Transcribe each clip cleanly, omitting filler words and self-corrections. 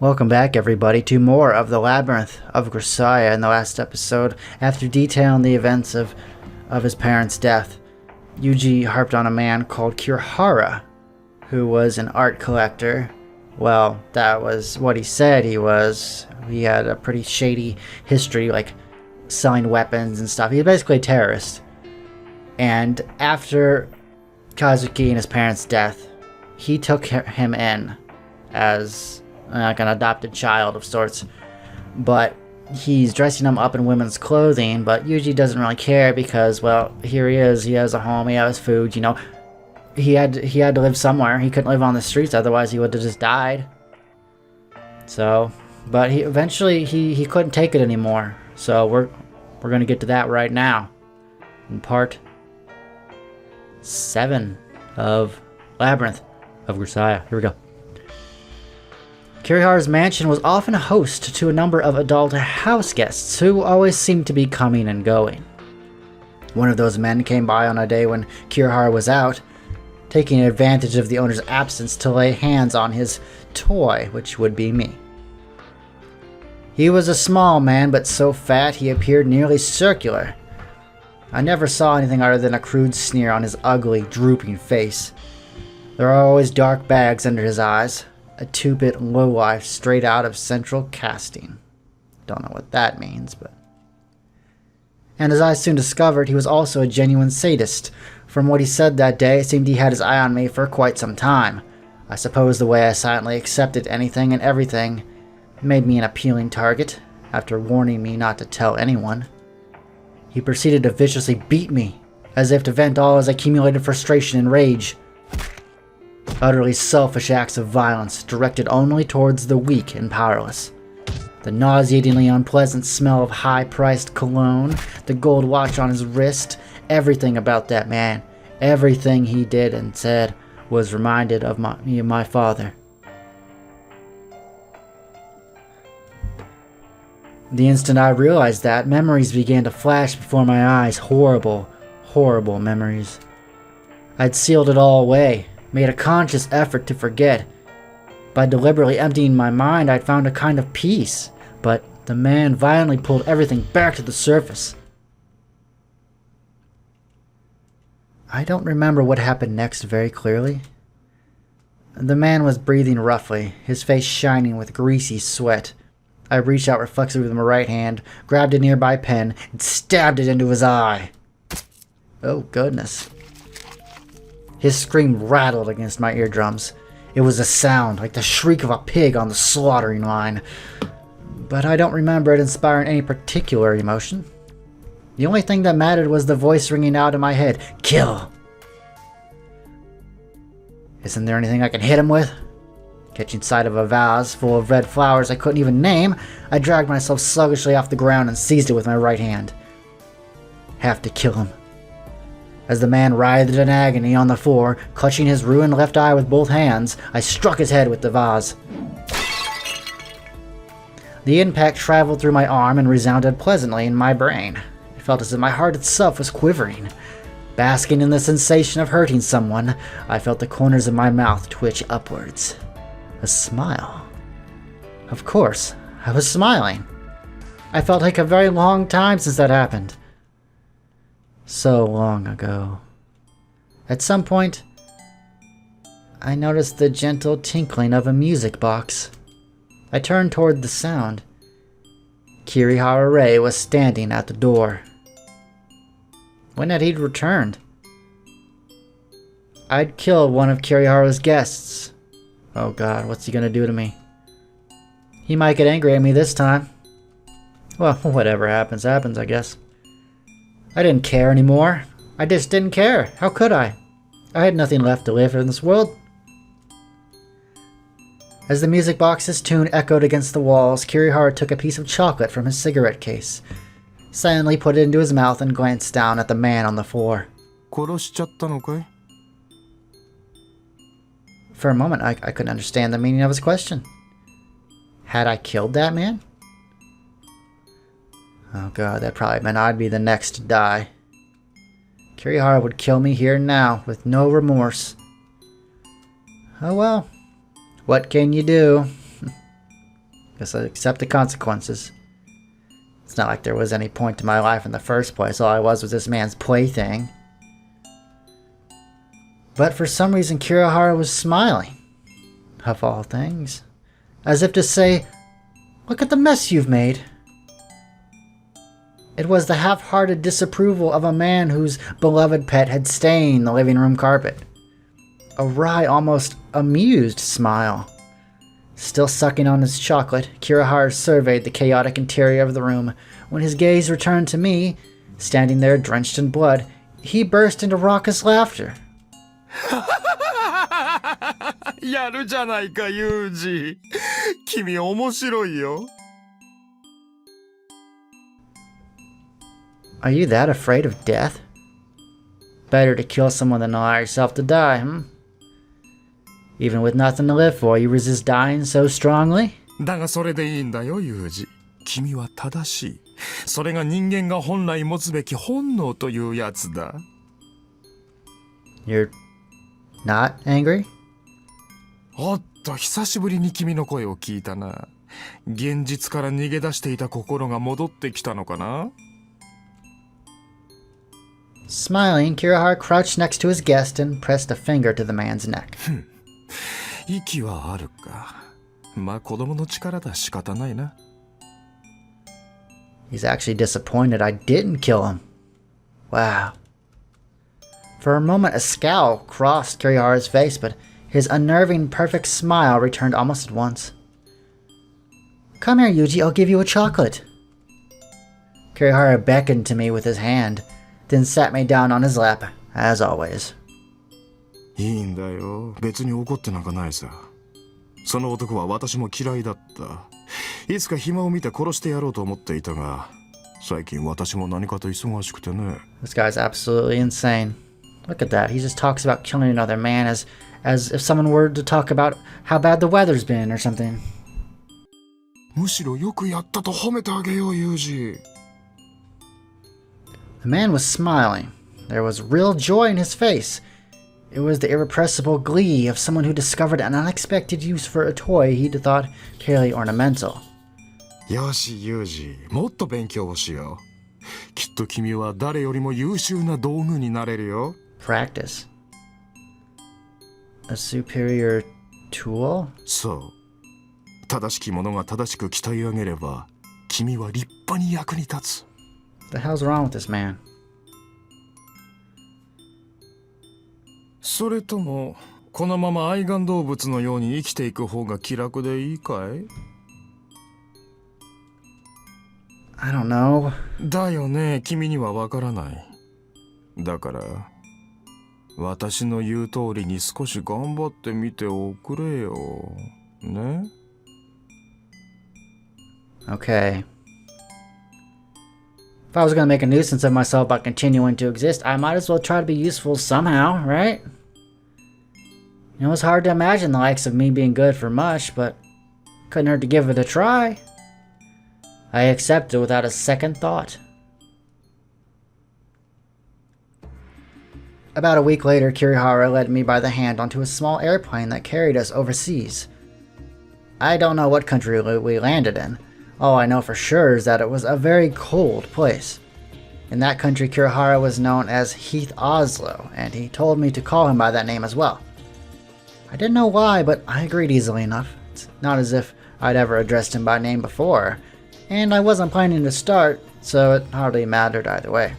Welcome back, everybody, to more of the Labyrinth of Grisaia. In the last episode, after detailing the events of his parents' death, Yuji harped on a man called Kirara, who was an art collector. Well, that was what he said he was. He had a pretty shady history, like selling weapons and stuff. He was basically a terrorist. And after Kazuki and his parents' death, he took him in as like an adopted child of sorts, but he's dressing him up in women's clothing. But Yuji doesn't really care because, well, here he is. He has a home. He has food. You know, he had to live somewhere. He couldn't live on the streets, otherwise he would have just died. So, but he eventually he couldn't take it anymore. So we're gonna get to that right now in part 7 of Labyrinth of Grisaia. Here we go. Kirihara's mansion was often a host to a number of adult house guests who always seemed to be coming and going. One of those men came by on a day when Kirihara was out, taking advantage of the owner's absence to lay hands on his toy, which would be me. He was a small man, but so fat he appeared nearly circular. I never saw anything other than a crude sneer on his ugly, drooping face. There are always dark bags under his eyes. A two-bit lowlife straight out of central casting. Don't know what that means, but... And as I soon discovered, he was also a genuine sadist. From what he said that day, it seemed he had his eye on me for quite some time. I suppose the way I silently accepted anything and everything made me an appealing target, after warning me not to tell anyone. He proceeded to viciously beat me, as if to vent all his accumulated frustration and rage. Utterly selfish acts of violence directed only towards the weak and powerless. The nauseatingly unpleasant smell of high-priced cologne, the gold watch on his wrist, everything about that man, everything he did and said was reminded of me and my father. The instant I realized that, memories began to flash before my eyes. Horrible, horrible memories. I'd sealed it all away, made a conscious effort to forget. By deliberately emptying my mind, I'd found a kind of peace, but the man violently pulled everything back to the surface. I don't remember what happened next very clearly. The man was breathing roughly, his face shining with greasy sweat. I reached out reflexively with my right hand, grabbed a nearby pen, and stabbed it into his eye. Oh, goodness. His scream rattled against my eardrums. It was a sound like the shriek of a pig on the slaughtering line. But I don't remember it inspiring any particular emotion. The only thing that mattered was the voice ringing out in my head. Kill! Isn't there anything I can hit him with? Catching sight of a vase full of red flowers I couldn't even name, I dragged myself sluggishly off the ground and seized it with my right hand. Have to kill him. As the man writhed in agony on the floor, clutching his ruined left eye with both hands, I struck his head with the vase. The impact traveled through my arm and resounded pleasantly in my brain. It felt as if my heart itself was quivering. Basking in the sensation of hurting someone, I felt the corners of my mouth twitch upwards. A smile. Of course, I was smiling. I felt like a very long time since that happened. So long ago. At some point, I noticed the gentle tinkling of a music box. I turned toward the sound. Kirihara Ray was standing at the door. When had he returned? I'd killed one of Kirihara's guests. Oh god, what's he gonna do to me? He might get angry at me this time. Well, whatever happens, happens, I guess. I didn't care anymore. I just didn't care. How could I? I had nothing left to live for in this world. As the music box's tune echoed against the walls, Kirihara took a piece of chocolate from his cigarette case, silently put it into his mouth and glanced down at the man on the floor. For a moment, I couldn't understand the meaning of his question. Had I killed that man? Oh god, that probably meant I'd be the next to die. Kirihara would kill me here and now, with no remorse. Oh well, what can you do? Guess I accept the consequences. It's not like there was any point to my life in the first place. All I was this man's plaything. But for some reason, Kirara was smiling. Of all things. As if to say, look at the mess you've made. It was the half-hearted disapproval of a man whose beloved pet had stained the living room carpet. A wry, almost amused smile. Still sucking on his chocolate, Kirihara surveyed the chaotic interior of the room. When his gaze returned to me, standing there drenched in blood, he burst into raucous laughter. やるじゃないか、ユージ。君面白いよ。Are you that afraid of death? Better to kill someone than allow yourself to die, Even with nothing to live for, you resist dying so strongly? だがそれでいいんだよ、ユージ。君は正しい。それが人間が本来持つべき本能というやつだ。You're not angry? おっと、久しぶりに君の声を聞いたな。現実から逃げ出していた心が戻ってきたのかな？ Smiling, Kirihara crouched next to his guest and pressed a finger to the man's neck. 息はあるか。まあ子供の力だ、仕方ないな。He's actually disappointed I didn't kill him. Wow. For a moment, a scowl crossed Kirihara's face, but his unnerving, perfect smile returned almost at once. Come here, Yuji, I'll give you a chocolate. Kirihara beckoned to me with his hand, then sat me down on his lap, as always. いいんだよ。別に怒ってなんかないさ。その男は私も嫌いだった。いつか暇を見て殺してやろうと思っていたが、最近私も何かと忙しくてね。This guy's absolutely insane. Look at that. He just talks about killing another man as if someone were to talk about how bad the weather's been or something. むしろよくやったと褒めてあげよう、ユージ。The man was smiling. There was real joy in his face. It was the irrepressible glee of someone who discovered an unexpected use for a toy he'd thought purely ornamental. よし、ユージ、もっと勉強をしよう。きっと君は誰よりも優秀な道具になれるよ。Practice. A superior tool? そう。正しきものが正しく鍛え上げれば、君は立派に役に立つ。What the hell's wrong with this man? それとも、このまま愛玩動物のように生きていく方が気楽でいいかい？ I don't know. だよね、君にはわからない。だから、私の言う通りに少し頑張ってみておくれよ。ね？ Okay. If I was gonna make a nuisance of myself by continuing to exist, I might as well try to be useful somehow, right? It was hard to imagine the likes of me being good for much, but couldn't hurt to give it a try. I accepted without a second thought. About a week later, Kirihara led me by the hand onto a small airplane that carried us overseas. I don't know what country we landed in. All I know for sure is that it was a very cold place. In that country, Kirihara was known as Heath Oslo, and he told me to call him by that name as well. I didn't know why, but I agreed easily enough. It's not as if I'd ever addressed him by name before, and I wasn't planning to start, so it hardly mattered either way.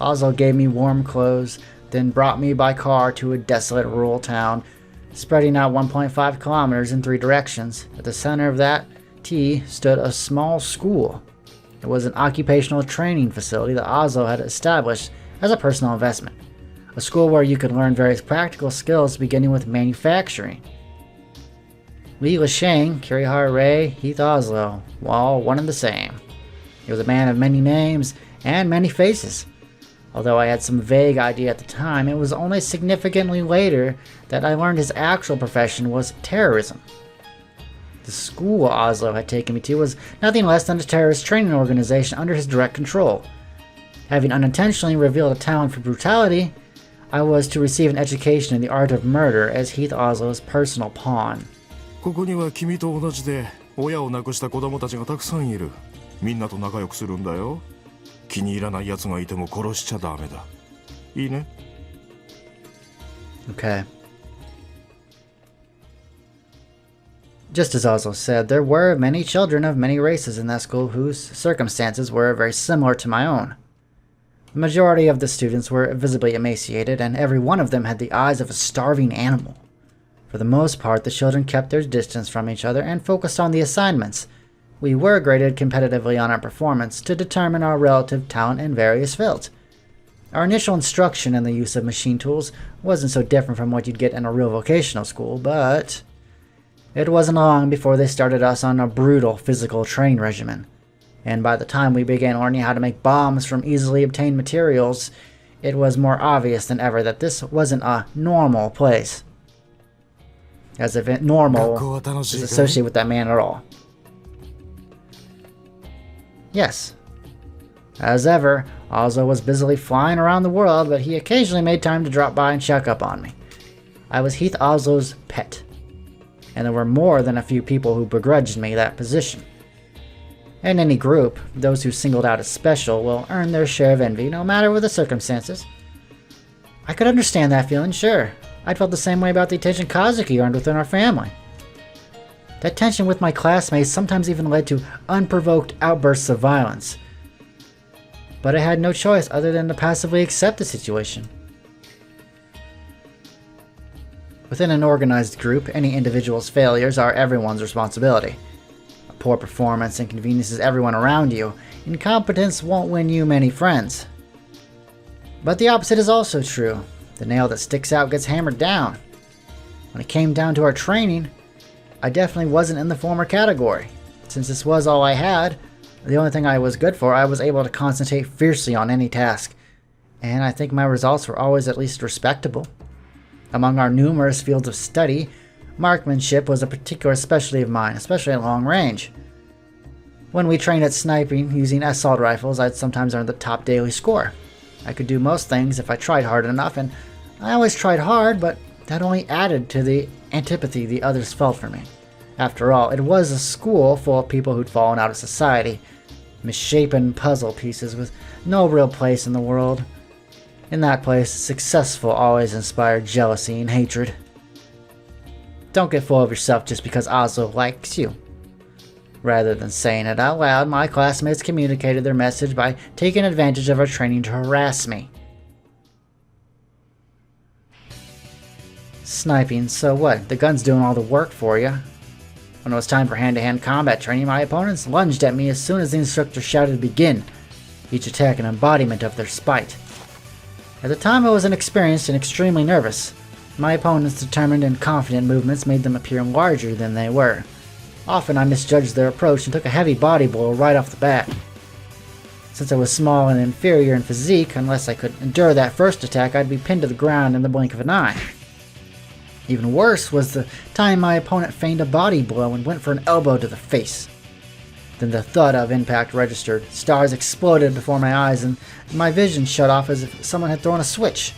Oslo gave me warm clothes, then brought me by car to a desolate rural town, spreading out 1.5 kilometers in 3 directions. At the center of that T stood a small school. It was an occupational training facility that Oslo had established as a personal investment. A school where you could learn various practical skills beginning with manufacturing. Li Lasheng, Kirihara Ray, Heath Oslo, all one and the same. He was a man of many names and many faces. Although I had some vague idea at the time, it was only significantly later that I learned his actual profession was terrorism. The school Oslo had taken me to was nothing less than a terrorist training organization under his direct control. Having unintentionally revealed a talent for brutality, I was to receive an education in the art of murder as Heath Oslo's personal pawn. ここには君と同じで親を亡くした子供たちがたくさんいる。みんなと仲良くするんだよ。気に入らない奴がいても殺しちゃダメだ。いいね? Okay. Just as Oslo said, there were many children of many races in that school whose circumstances were very similar to my own. The majority of the students were visibly emaciated, and every one of them had the eyes of a starving animal. For the most part, the children kept their distance from each other and focused on the assignments. We were graded competitively on our performance to determine our relative talent in various fields. Our initial instruction in the use of machine tools wasn't so different from what you'd get in a real vocational school, but it wasn't long before they started us on a brutal physical training regimen. And by the time we began learning how to make bombs from easily obtained materials, it was more obvious than ever that this wasn't a normal place. As if normal is associated with that man at all. Yes. As ever, Oslo was busily flying around the world, but he occasionally made time to drop by and check up on me. I was Heath Oslo's pet, and there were more than a few people who begrudged me that position. In any group, those who singled out as special will earn their share of envy, no matter what the circumstances. I could understand that feeling, sure. I'd felt the same way about the attention Kazuki earned within our family. That tension with my classmates sometimes even led to unprovoked outbursts of violence. But I had no choice other than to passively accept the situation. Within an organized group, any individual's failures are everyone's responsibility. A poor performance inconveniences everyone around you. Incompetence won't win you many friends. But the opposite is also true. The nail that sticks out gets hammered down. When it came down to our training, I definitely wasn't in the former category. Since this was all I had, the only thing I was good for, I was able to concentrate fiercely on any task. And I think my results were always at least respectable. Among our numerous fields of study, marksmanship was a particular specialty of mine, especially at long range. When we trained at sniping using assault rifles, I'd sometimes earn the top daily score. I could do most things if I tried hard enough, and I always tried hard, but that only added to the antipathy the others felt for me. After all, it was a school full of people who'd fallen out of society, misshapen puzzle pieces with no real place in the world. In that place, successful always inspired jealousy and hatred. Don't get full of yourself just because Oslo likes you. Rather than saying it out loud, my classmates communicated their message by taking advantage of our training to harass me. Sniping, so what? The gun's doing all the work for you. When it was time for hand-to-hand combat training, my opponents lunged at me as soon as the instructor shouted begin, each attack an embodiment of their spite. At the time I was inexperienced and extremely nervous. My opponents' determined and confident movements made them appear larger than they were. Often I misjudged their approach and took a heavy body blow right off the bat. Since I was small and inferior in physique, unless I could endure that first attack, I'd be pinned to the ground in the blink of an eye. Even worse was the time my opponent feigned a body blow and went for an elbow to the face. Then the thud of impact registered, stars exploded before my eyes, and my vision shut off as if someone had thrown a switch.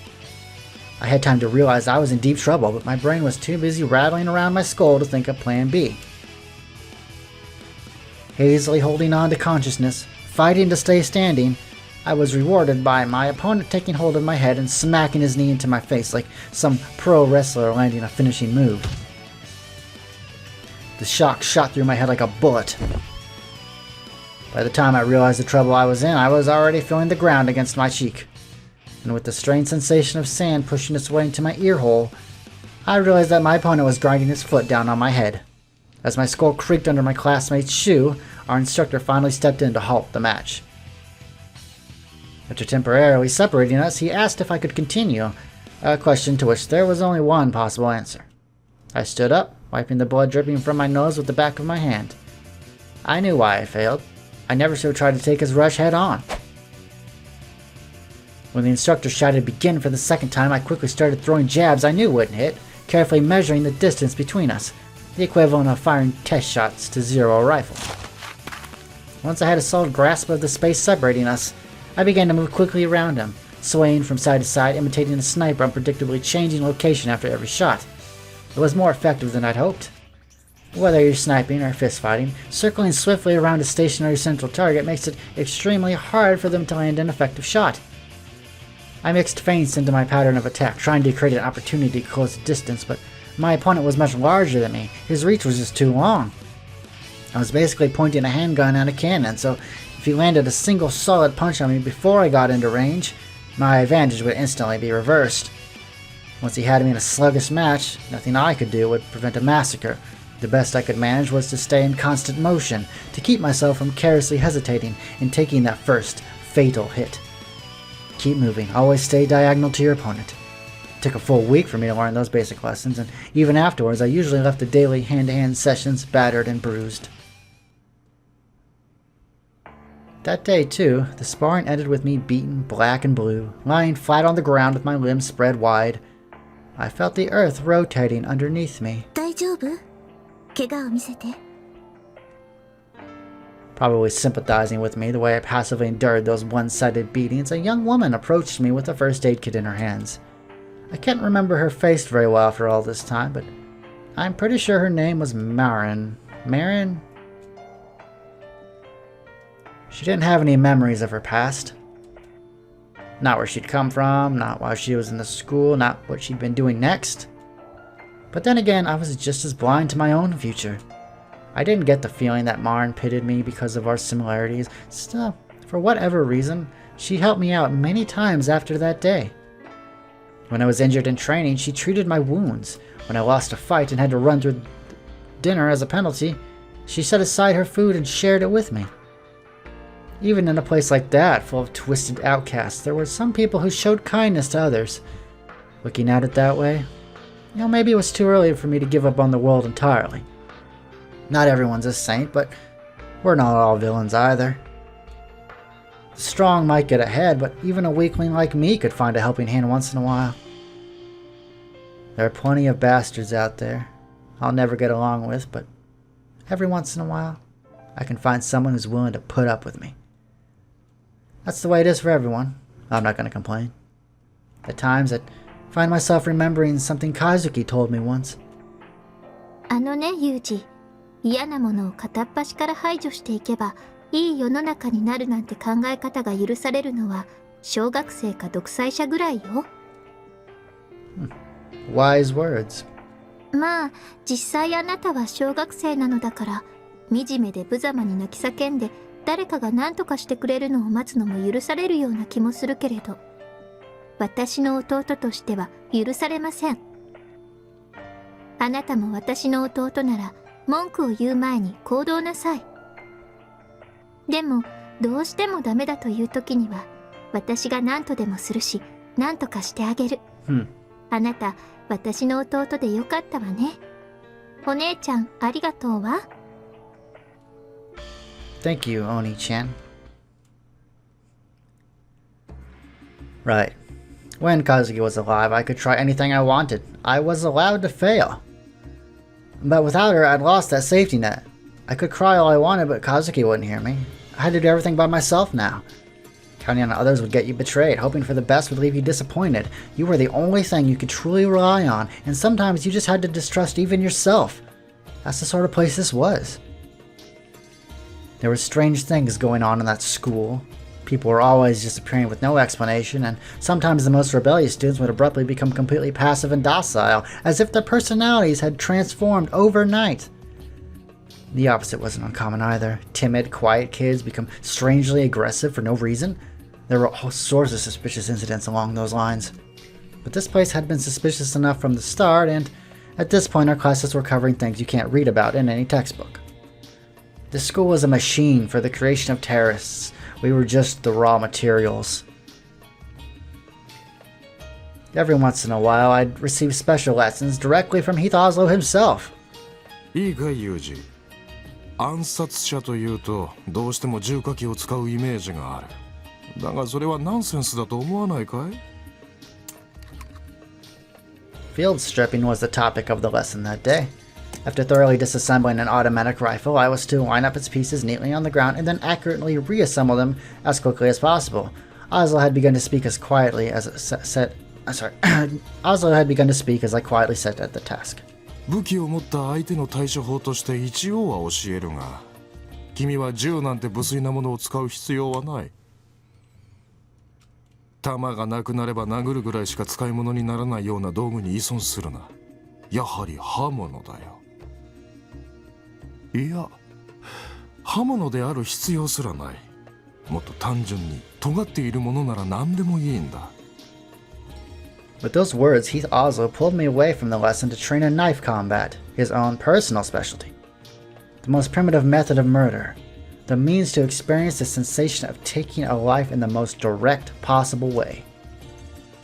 I had time to realize I was in deep trouble, but my brain was too busy rattling around my skull to think of plan B. Hazily holding on to consciousness, fighting to stay standing, I was rewarded by my opponent taking hold of my head and smacking his knee into my face like some pro wrestler landing a finishing move. The shock shot through my head like a bullet. By the time I realized the trouble I was in, I was already feeling the ground against my cheek. And with the strange sensation of sand pushing its way into my ear hole, I realized that my opponent was grinding his foot down on my head. As my skull creaked under my classmate's shoe, our instructor finally stepped in to halt the match. After temporarily separating us, he asked if I could continue, a question to which there was only one possible answer. I stood up, wiping the blood dripping from my nose with the back of my hand. I knew why I failed. I never should have tried to take his rush head on. When the instructor shouted begin for the second time, I quickly started throwing jabs I knew wouldn't hit, carefully measuring the distance between us, the equivalent of firing test shots to zero a rifle. Once I had a solid grasp of the space separating us, I began to move quickly around him, swaying from side to side, imitating a sniper unpredictably changing location after every shot. It was more effective than I'd hoped. Whether you're sniping or fist fighting, circling swiftly around a stationary central target makes it extremely hard for them to land an effective shot. I mixed feints into my pattern of attack, trying to create an opportunity to close the distance, but my opponent was much larger than me. His reach was just too long. I was basically pointing a handgun at a cannon, so if he landed a single solid punch on me before I got into range, my advantage would instantly be reversed. Once he had me in a sluggish match, nothing I could do would prevent a massacre. The best I could manage was to stay in constant motion, to keep myself from carelessly hesitating and taking that first, fatal hit. Keep moving, always stay diagonal to your opponent. It took a full week for me to learn those basic lessons, and even afterwards I usually left the daily hand-to-hand sessions battered and bruised. That day, too, the sparring ended with me beaten black and blue, lying flat on the ground with my limbs spread wide. I felt the earth rotating underneath me. 大丈夫? 怪我を見せて. Probably sympathizing with me the way I passively endured those one-sided beatings, a young woman approached me with a first aid kit in her hands. I can't remember her face very well after all this time, but I'm pretty sure her name was Marin. Marin? She didn't have any memories of her past. Not where she'd come from, not while she was in the school, not what she'd been doing next. But then again, I was just as blind to my own future. I didn't get the feeling that Marin pitied me because of our similarities. Still, for whatever reason, she helped me out many times after that day. When I was injured in training, she treated my wounds. When I lost a fight and had to run through dinner as a penalty, she set aside her food and shared it with me. Even in a place like that, full of twisted outcasts, there were some people who showed kindness to others. Looking at it that way, maybe it was too early for me to give up on the world entirely. Not everyone's a saint, but we're not all villains either. The strong might get ahead, but even a weakling like me could find a helping hand once in a while. There are plenty of bastards out there I'll never get along with, but every once in a while, I can find someone who's willing to put up with me. That's the way it is for everyone. I'm not going to complain. At times, I find myself remembering something Kazuki told me once. あのね、ユージ。嫌なものを片っ端から排除していけば、いい世の中になるなんて考え方が許されるのは、小学生か独裁者ぐらいよ。Wise words. まあ、実際あなたは小学生なのだから、惨めで無様に泣き叫んで、誰かが何とかしてくれるのを待つのも許されるような気もするけれど、私の弟としては許されません。あなたも私の弟なら、文句を言う前に行動なさい。でも、どうしてもダメだという時には、私が何とでもするし、何とかしてあげる。あなた、私の弟でよかったわね。お姉ちゃん、ありがとうわ。Thank you, Oni-chan. Right. When Kazuki was alive, I could try anything I wanted. I was allowed to fail. But without her, I'd lost that safety net. I could cry all I wanted, but Kazuki wouldn't hear me. I had to do everything by myself now. Counting on others would get you betrayed. Hoping for the best would leave you disappointed. You were the only thing you could truly rely on, and sometimes you just had to distrust even yourself. That's the sort of place this was. There were strange things going on in that school. People were always disappearing with no explanation, and sometimes the most rebellious students would abruptly become completely passive and docile, as if their personalities had transformed overnight. The opposite wasn't uncommon either. Timid, quiet kids become strangely aggressive for no reason. There were all sorts of suspicious incidents along those lines. But this place had been suspicious enough from the start, and at this point our classes were covering things you can't read about in any textbook. The school was a machine for the creation of terrorists. We were just the raw materials. Every once in a while, I'd receive special lessons directly from Heath Oslo himself. いいかい、ユージ。暗殺者というと、どうしても重火器を使うイメージがある。だがそれはナンセンスだと思わないかい? Field stripping was the topic of the lesson that day. After thoroughly disassembling an automatic rifle, I was to line up its pieces neatly on the ground and then accurately reassemble them as quickly as possible. Oslo had begun to speak as quietly as Oslo had begun to speak as I quietly sat at the task. 武器を持った相手の対処法として一応は教えるが、君は銃なんて無粋なものを使う必要はない。弾がなくなれば殴るぐらいしか使い物にならないような道具に依存するな。やはり刃物だよ。いや、刃物である必要すらない。もっと単純に尖っているものなら何でもいいんだ。With those words, Heath Oslo pulled me away from the lesson to train in knife combat, his own personal specialty. The most primitive method of murder, the means to experience the sensation of taking a life in the most direct possible way.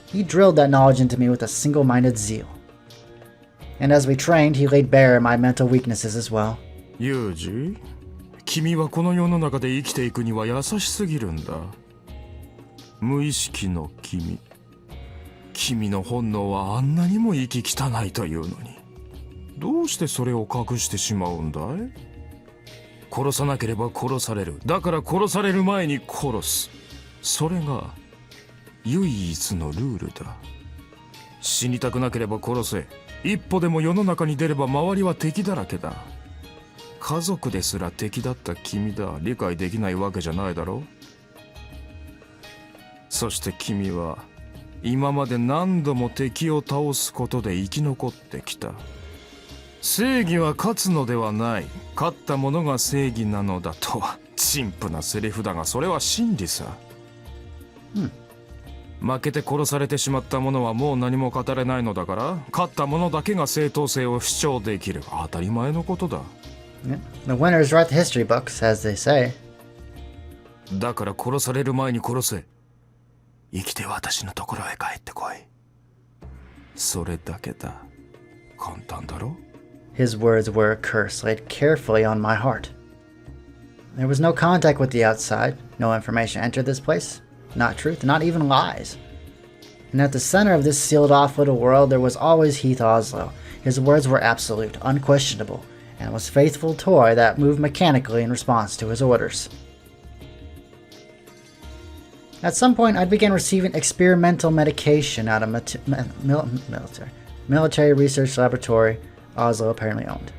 He drilled that knowledge into me with a single-minded zeal. And as we trained, he laid bare my mental weaknesses as well. ユージ、君はこの世の中で生きていくには優しすぎるんだ。無意識の君。君の本能はあんなにも息汚いというのに、どうしてそれを隠してしまうんだい？殺さなければ殺される。だから殺される前に殺す。それが唯一のルールだ。死にたくなければ殺せ。一歩でも世の中に出れば周りは敵だらけだ。家族ですら敵だった君だ。理解できないわけじゃないだろ。そして君は今まで何度も敵を倒すことで生き残ってきた。正義は勝つのではない。勝った者が正義なのだとは陳腐なセリフだが、それは真理さ。負けて殺されてしまった者はもう何も語れないのだから、勝った者だけが正当性を主張できる。当たり前のことだ。The winners write the history books, as they say. だから殺される前に殺せ。生きて私のところへ帰ってこい。それだけだ。簡単だろ? His words were a curse laid carefully on my heart. There was no contact with the outside, no information entered this place, not truth, not even lies. And at the center of this sealed-off little world there was always Heath Oslo. His words were absolute, unquestionable, and was a faithful toy that moved mechanically in response to his orders. At some point, I began receiving experimental medication out of military research laboratory Oslo apparently owned.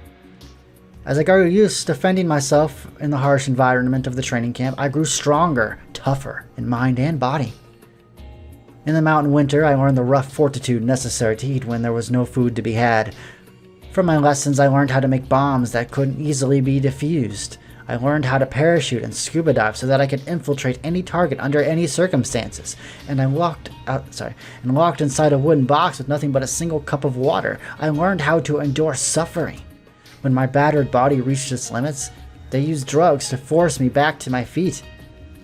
As I grew used to fending myself in the harsh environment of the training camp, I grew stronger, tougher in mind and body. In the mountain winter, I learned the rough fortitude necessary to eat when there was no food to be had. From my lessons, I learned how to make bombs that couldn't easily be defused. I learned how to parachute and scuba dive so that I could infiltrate any target under any circumstances. And I locked inside a wooden box with nothing but a single cup of water. I learned how to endure suffering. When my battered body reached its limits, they used drugs to force me back to my feet.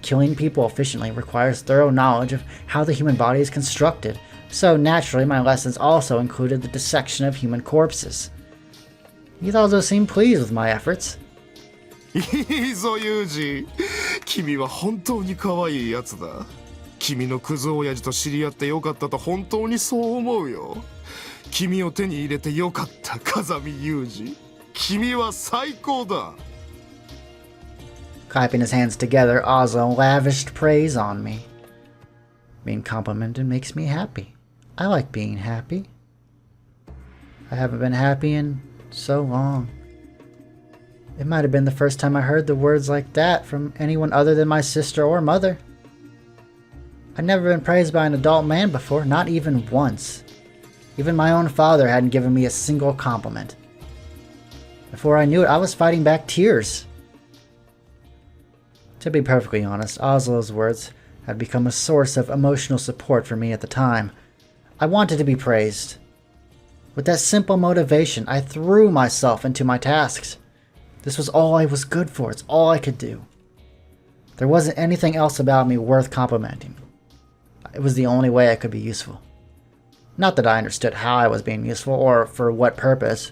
Killing people efficiently requires thorough knowledge of how the human body is constructed, so naturally my lessons also included the dissection of human corpses. He also seemed pleased with my efforts. いいぞユージ、君は本当に可愛いやつだ。君のクズ親父と知り合ってよかったと本当にそう思うよ。君を手に入れてよかった、風見ユージ。君は最高だ。Clapping his hands together, Oslo lavished praise on me. Being complimented makes me happy. I like being happy. I haven't been happy in so long. It might have been the first time I heard the words like that from anyone other than my sister or mother. I'd never been praised by an adult man before, not even once. Even my own father hadn't given me a single compliment. Before I knew it, I was fighting back tears. To be perfectly honest, Oslo's words had become a source of emotional support for me at the time. I wanted to be praised. With that simple motivation, I threw myself into my tasks. This was all I was good for. It's all I could do. There wasn't anything else about me worth complimenting. It was the only way I could be useful. Not that I understood how I was being useful or for what purpose.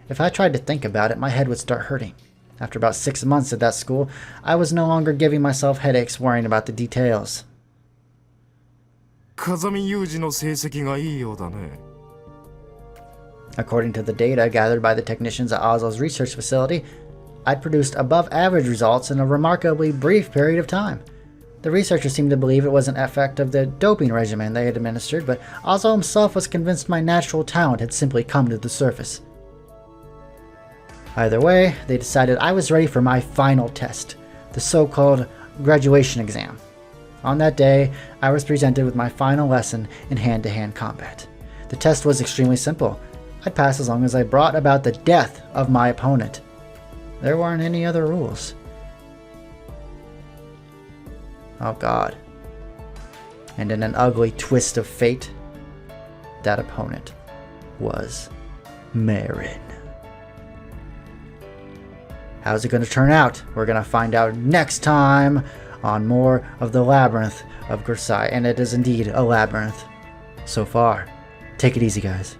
If I tried to think about it, my head would start hurting. After about 6 months at that school, I was no longer giving myself headaches worrying about the details. 風見ユージの成績がいいようだね。According to the data gathered by the technicians at Oslo's research facility, I'd produced above average results in a remarkably brief period of time. The researchers seemed to believe it was an effect of the doping regimen they had administered, but Oslo himself was convinced my natural talent had simply come to the surface. Either way, they decided I was ready for my final test, the so-called graduation exam. On that day, I was presented with my final lesson in hand-to-hand combat. The test was extremely simple. I'd pass as long as I brought about the death of my opponent. There weren't any other rules. Oh god. And in an ugly twist of fate, that opponent was Marin. How's it going to turn out? We're going to find out next time on more of the Labyrinth of Grisaia. And it is indeed a labyrinth so far. Take it easy, guys.